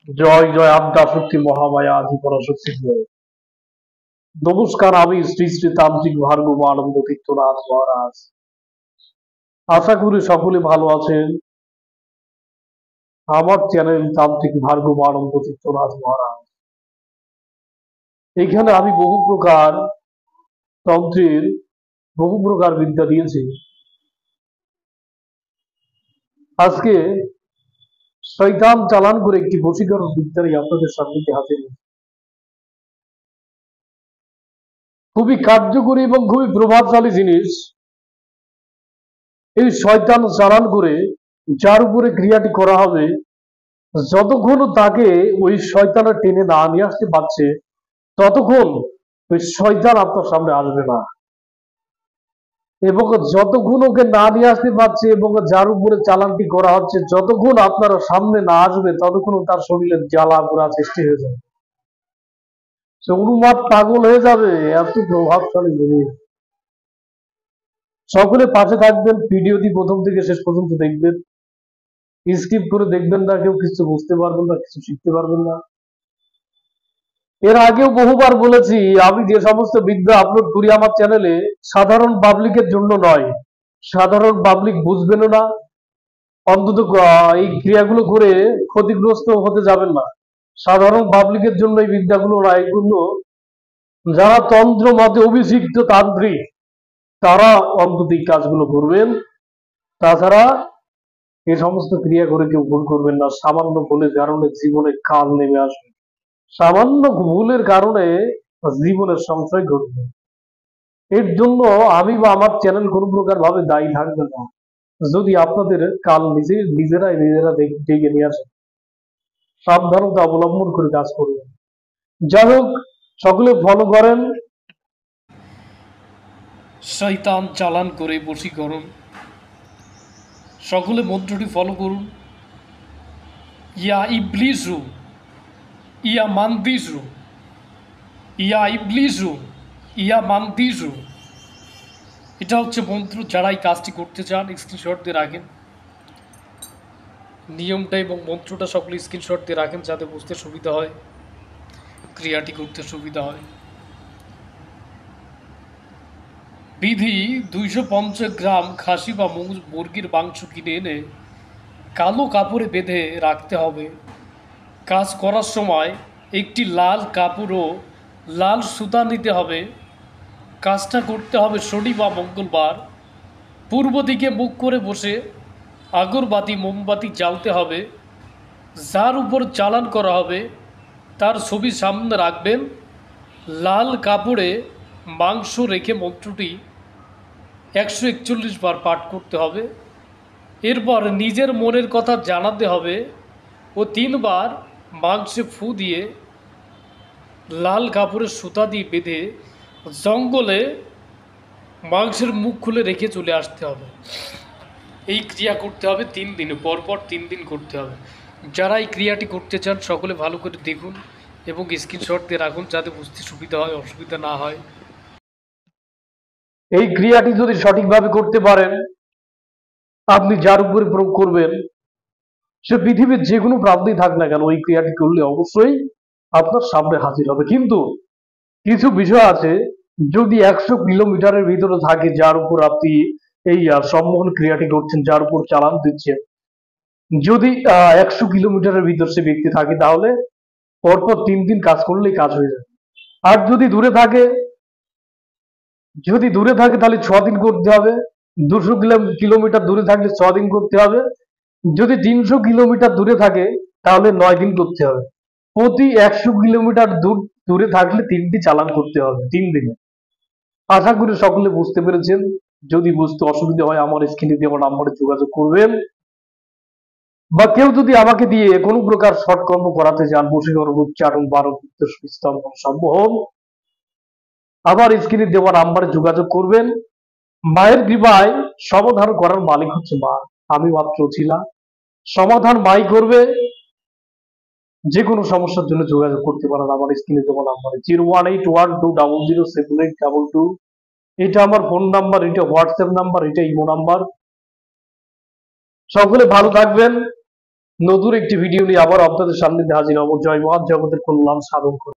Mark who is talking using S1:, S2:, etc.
S1: জয় জয় আদ্যা শক্তি মহামায়া আদি পরাশক্তি জয়। নমস্কার, আমি শ্রী শ্রী তান্ত্রিক ভার্গব আনন্দ তীর্থনাথ মহারাজ। আশা করি সকলে ভালো আছেন। আমার চ্যানেল তান্ত্রিক ভার্গব আনন্দ তীর্থনাথ মহারাজ। এখানে আমি বহু প্রকার তন্ত্রের বহু প্রকার বিদ্যা দিয়েছি। আজকে শয়তান চালান করে একটি বশীকরণ বিদ্যারই আপনাদের সামনে হাজির। খুবই কার্যকরী এবং খুবই প্রভাবশালী জিনিস। এই শয়তান চালান করে যার উপরে ক্রিয়াটি করা হবে, যতক্ষণ তাকে ওই শয়তানা টেনে না নিয়ে আসতে পারছে, ততক্ষণ ওই শয়তান আপনার সামনে আসবে না। এবং যতক্ষণ ওকে না নিয়ে আসতে পারছে এবং যার উপরে চালানটি করা হচ্ছে, যতক্ষণ আপনারা সামনে না আসবে, ততক্ষণ তার শরীরে জ্বালা পোড়া সৃষ্টি হয়ে যাবে। সে উন্মাদ পাগল হয়ে যাবে। এত প্রভাবশালী জিনিস। সকলে পাশে থাকবেন, ভিডিওটি প্রথম থেকে শেষ পর্যন্ত দেখবেন, স্কিপ করে দেখবেন না। কেউ কিছু বুঝতে পারবেন না, কিছু শিখতে পারবেন না। এর আগেও বহুবার বলেছি, আমি যে সমস্ত বিদ্যা আপলোড করি আমার চ্যানেলে, সাধারণ পাবলিকের জন্য নয়। সাধারণ পাবলিক বুঝবেন না, অন্তত এই ক্রিয়াগুলো করে ক্ষতিগ্রস্ত হতে যাবেন না। সাধারণ পাবলিকের জন্য এই বিদ্যাগুলো না, এগুলো যারা তন্ত্র মতে অভিষিক্ত তান্ত্রিক, তারা অন্তত এই কাজগুলো করবেন। তাছাড়া এই সমস্ত ক্রিয়া করে কেউ ভুল করবেন না। সামান্য ভুলের কারণে জীবনে কাল নেমে আসবে। সামান্য ভুলের কারণে জীবনের সংশয় ঘটবে। এর জন্য আমি বা আমার চ্যানেল কোনো প্রকার ভাবে দায়ী থাকবে না, যদি আপনাদের কাল নিজেরাই ডেকে নিয়ে আসে। সাবধানতা অবলম্বন করে কাজ করবেন। যাই হোক, সকলে ফলো করেন।
S2: শয়তান চালান করে বশীকরণ। সকলে মন্ত্রটি ফলো করুন। ইয়া ইবলিসু, ইয়া মান্দিসু, ইয়া ইবলিসু, ইয়া মান্দিসু। এটা হচ্ছে মন্ত্র। যারা এই কাজটি করতে চান স্ক্রিনশট দিয়ে রাখেন। নিয়মটা এবং মন্ত্রটা সকলে স্ক্রিনশট দিয়ে রাখেন, যাতে বুঝতে সুবিধা হয়, ক্রিয়াটি করতে সুবিধা হয়। বিধি: 250 গ্রাম খাসি বা মুরগির মাংস কিনে এনে কালো কাপড়ে বেঁধে রাখতে হবে। কাজ করার সময় একটি লাল কাপড় ও লাল সুতা নিতে হবে। কাজটা করতে হবে শনি বা মঙ্গলবার। পূর্ব দিকে মুখ করে বসে আগরবাতি মোমবাতি জ্বালতে হবে। যার উপর চালান করা হবে তার ছবি সামনে রাখবেন। লাল কাপড়ে মাংস রেখে মন্ত্রটি 141 বার পাঠ করতে হবে। এরপর নিজের মনের কথা জানাতে হবে ও 3 বার মাংসে ফু দিয়ে লাল কাপড়ের সুতা দিয়ে বেঁধে জঙ্গলে মাংসের মুখ খুলে রেখে চলে আসতে হবে। এই ক্রিয়া করতে হবে 3 দিনে, পরপর 3 দিন করতে হবে। যারা এই ক্রিয়াটি করতে চান সকলে ভালো করে দেখুন এবং স্ক্রিনশট দিয়ে রাখুন, যাতে বুঝতে সুবিধা হয়, অসুবিধা না হয়।
S1: এই ক্রিয়াটি যদি সঠিকভাবে করতে পারেন, আপনি যার উপরে প্রয়োগ করবেন, সে পৃথিবীর যে কোনো প্রান্তেই থাক না কেন, ওই ক্রিয়াটি করলে অবশ্যই আপনার সামনে হাজির হবে। কিন্তু কিছু বিষয় আছে, যদি 100 কিলোমিটারের ভিতরে থাকে, যার উপর আপনি এই সম্মোহন ক্রিয়াটি করছেন, যার উপর চালান দিচ্ছেন, যদি 100 কিলোমিটারের ভিতর সে ব্যক্তি থাকে, তাহলে পরপর 3 দিন কাজ করলেই কাজ হয়ে যাবে। আর যদি দূরে থাকে তাহলে 6 দিন করতে হবে। 200 কিলোমিটার দূরে থাকলে 6 দিন করতে হবে। যদি 300 কিলোমিটার দূরে থাকে তাহলে 9 দিন করতে হবে। প্রতি 100 কিলোমিটার দূরে থাকলে 3টি চালান করতে হবে 3 দিনে। আশা করি সকলে বুঝতে পেরেছেন। যদি বুঝতে অসুবিধা হয়, আমার স্ক্রিনে দেওয়া নাম্বারে যোগাযোগ করবেন। বা কেউ যদি আমাকে দিয়ে কোনো প্রকার সৎকর্ম করাতে চান, বশীকরণ, উচ্চারণ, বারণ, স্তম্ভন, সম্মোহন, আমার স্ক্রিনে দেওয়া নাম্বারে যোগাযোগ করবেন। মায়ের কৃপায় সমাধান করার মালিক হচ্ছে মা, আমি মাত্র ছিলাম। সমাধান মাই করবে। যে কোনো সমস্যার জন্য যোগাযোগ করতে পারেন আমার স্ক্রিনে দেওয়া নাম্বারে 01812007822। এটা আমার ফোন নাম্বার, এটা হোয়াটসঅ্যাপ নাম্বার, এটা ইমো নাম্বার। সকলে ভালো থাকবেন। নতুন একটি ভিডিও নিয়ে আবার আপনাদের সামনে হাজির হব। জয় মা জগতের কল্যাণ সাধন করুন।